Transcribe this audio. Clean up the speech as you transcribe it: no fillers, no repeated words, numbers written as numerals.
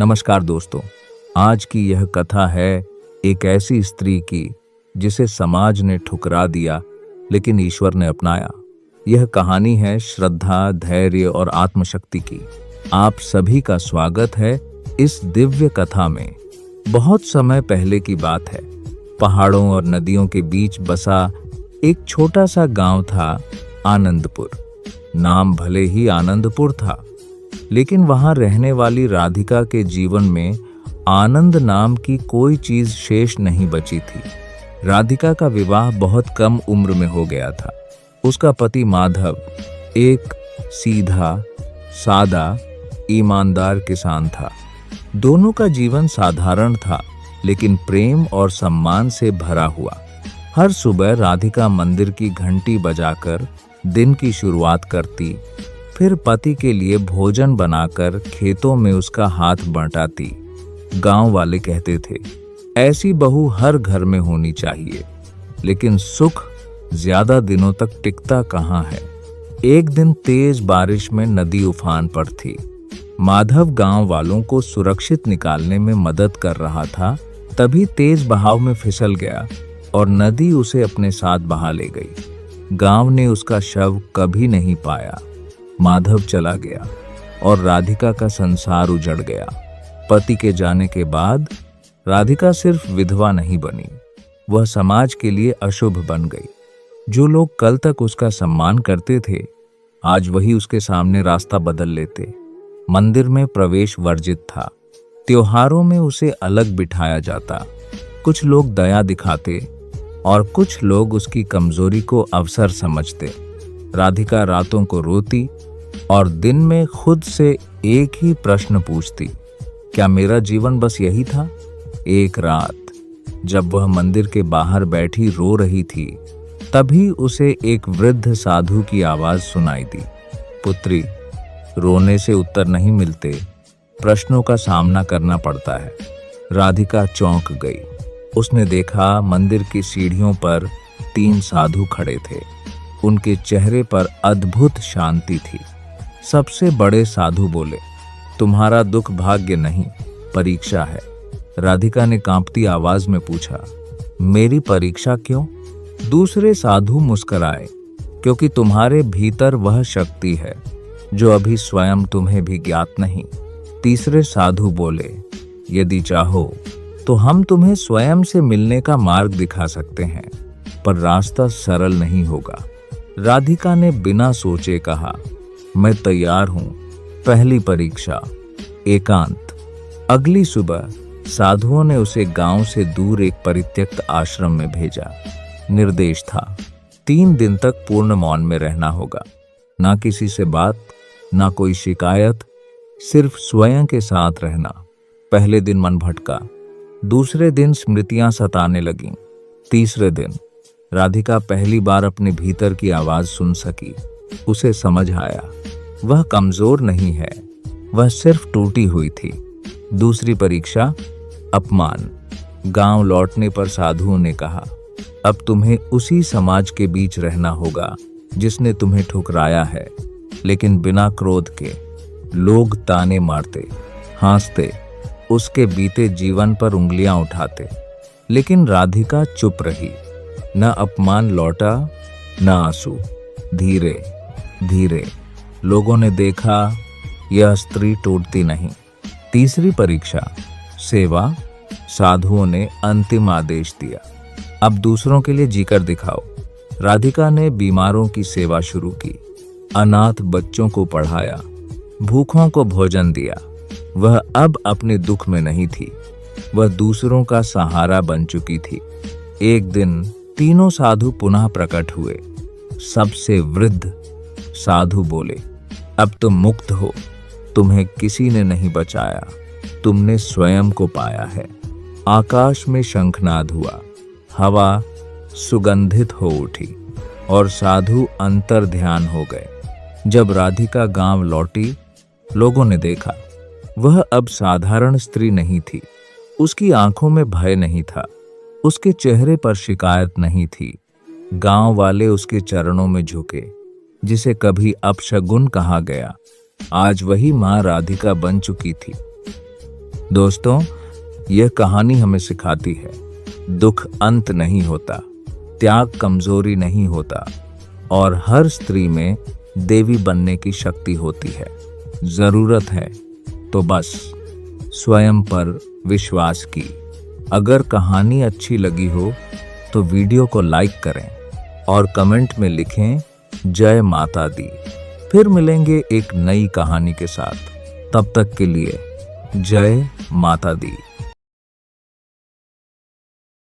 नमस्कार दोस्तों। आज की यह कथा है एक ऐसी स्त्री की जिसे समाज ने ठुकरा दिया लेकिन ईश्वर ने अपनाया। यह कहानी है श्रद्धा, धैर्य और आत्मशक्ति की। आप सभी का स्वागत है इस दिव्य कथा में। बहुत समय पहले की बात है। पहाड़ों और नदियों के बीच बसा एक छोटा सा गांव था, आनंदपुर। नाम भले ही आनंदपुर था, लेकिन वहां रहने वाली राधिका के जीवन में आनंद नाम की कोई चीज शेष नहीं बची थी। राधिका का विवाह बहुत कम उम्र में हो गया था। उसका पति माधव एक सीधा, सादा, ईमानदार किसान था। दोनों का जीवन साधारण था, लेकिन प्रेम और सम्मान से भरा हुआ। हर सुबह राधिका मंदिर की घंटी बजाकर दिन की शुरुआत करती, फिर पति के लिए भोजन बनाकर खेतों में उसका हाथ बंटाती। गांव वाले कहते थे, ऐसी बहू हर घर में होनी चाहिए, लेकिन सुख ज्यादा दिनों तक टिकता कहाँ है। एक दिन तेज बारिश में नदी उफान पर थी। माधव गांव वालों को सुरक्षित निकालने में मदद कर रहा था, तभी तेज बहाव में फिसल गया और नदी उसे अपने साथ बहा ले गई। गांव ने उसका शव कभी नहीं पाया। माधव चला गया और राधिका का संसार उजड़ गया। पति के जाने के बाद राधिका सिर्फ विधवा नहीं बनी, वह समाज के लिए अशुभ बन गई। जो लोग कल तक उसका सम्मान करते थे, आज वही उसके सामने रास्ता बदल लेते। मंदिर में प्रवेश वर्जित था। त्योहारों में उसे अलग बिठाया जाता। कुछ लोग दया दिखाते और कुछ लोग उसकी कमजोरी को अवसर समझते। राधिका रातों को रोती और दिन में खुद से एक ही प्रश्न पूछती, क्या मेरा जीवन बस यही था? एक रात जब वह मंदिर के बाहर बैठी रो रही थी, तभी उसे एक वृद्ध साधु की आवाज सुनाई दी, पुत्री, रोने से उत्तर नहीं मिलते, प्रश्नों का सामना करना पड़ता है। राधिका चौंक गई। उसने देखा मंदिर की सीढ़ियों पर 3 साधु खड़े थे। उनके चेहरे पर अद्भुत शांति थी। सबसे बड़े साधु बोले, तुम्हारा दुख भाग्य नहीं, परीक्षा है। राधिका ने कांपती आवाज में पूछा, मेरी परीक्षा क्यों? दूसरे साधु मुस्कुराए, क्योंकि तुम्हारे भीतर वह शक्ति है जो अभी स्वयं तुम्हें भी ज्ञात नहीं। तीसरे साधु बोले, यदि चाहो तो हम तुम्हें स्वयं से मिलने का मार्ग दिखा सकते हैं, पर रास्ता सरल नहीं होगा। राधिका ने बिना सोचे कहा, मैं तैयार हूं। पहली परीक्षा, एकांत। अगली सुबह साधुओं ने उसे गांव से दूर एक परित्यक्त आश्रम में भेजा। निर्देश था, 3 दिन तक पूर्ण मौन में रहना होगा। ना किसी से बात, ना कोई शिकायत, सिर्फ स्वयं के साथ रहना। पहले दिन मन भटका, दूसरे दिन स्मृतियां सताने लगीं, तीसरे दिन राधिका पहली बार अपने भीतर की आवाज सुन सकी। उसे समझ आया, वह कमजोर नहीं है, वह सिर्फ टूटी हुई थी। दूसरी परीक्षा, अपमान। गांव लौटने पर साधुओं ने कहा, अब तुम्हें उसी समाज के बीच रहना होगा जिसने तुम्हें ठुकराया है, लेकिन बिना क्रोध के। लोग ताने मारते, हंसते, उसके बीते जीवन पर उंगलियां उठाते, लेकिन राधिका चुप रही। न अपमान लौटा, न आंसू। धीरे धीरे लोगों ने देखा, यह स्त्री टूटती नहीं। तीसरी परीक्षा, सेवा। साधुओं ने अंतिम आदेश दिया, अब दूसरों के लिए जीकर दिखाओ। राधिका ने बीमारों की सेवा शुरू की, अनाथ बच्चों को पढ़ाया, भूखों को भोजन दिया। वह अब अपने दुख में नहीं थी, वह दूसरों का सहारा बन चुकी थी। एक दिन तीनों साधु पुनः प्रकट हुए। सबसे वृद्ध साधु बोले, अब तुम मुक्त हो, तुम्हें किसी ने नहीं बचाया, तुमने स्वयं को पाया है। आकाश में शंखनाद हुआ, हवा सुगंधित हो उठी और साधु अंतर ध्यान हो गए। जब राधिका गांव लौटी, लोगों ने देखा, वह अब साधारण स्त्री नहीं थी। उसकी आंखों में भय नहीं था, उसके चेहरे पर शिकायत नहीं थी। गांव वाले उसके चरणों में झुके। जिसे कभी अपशगुन कहा गया, आज वही मां राधिका बन चुकी थी। दोस्तों, यह कहानी हमें सिखाती है, दुख अंत नहीं होता, त्याग कमजोरी नहीं होता और हर स्त्री में देवी बनने की शक्ति होती है। जरूरत है तो बस स्वयं पर विश्वास की। अगर कहानी अच्छी लगी हो तो वीडियो को लाइक करें और कमेंट में लिखें जय माता दी। फिर मिलेंगे एक नई कहानी के साथ। तब तक के लिए जय माता दी।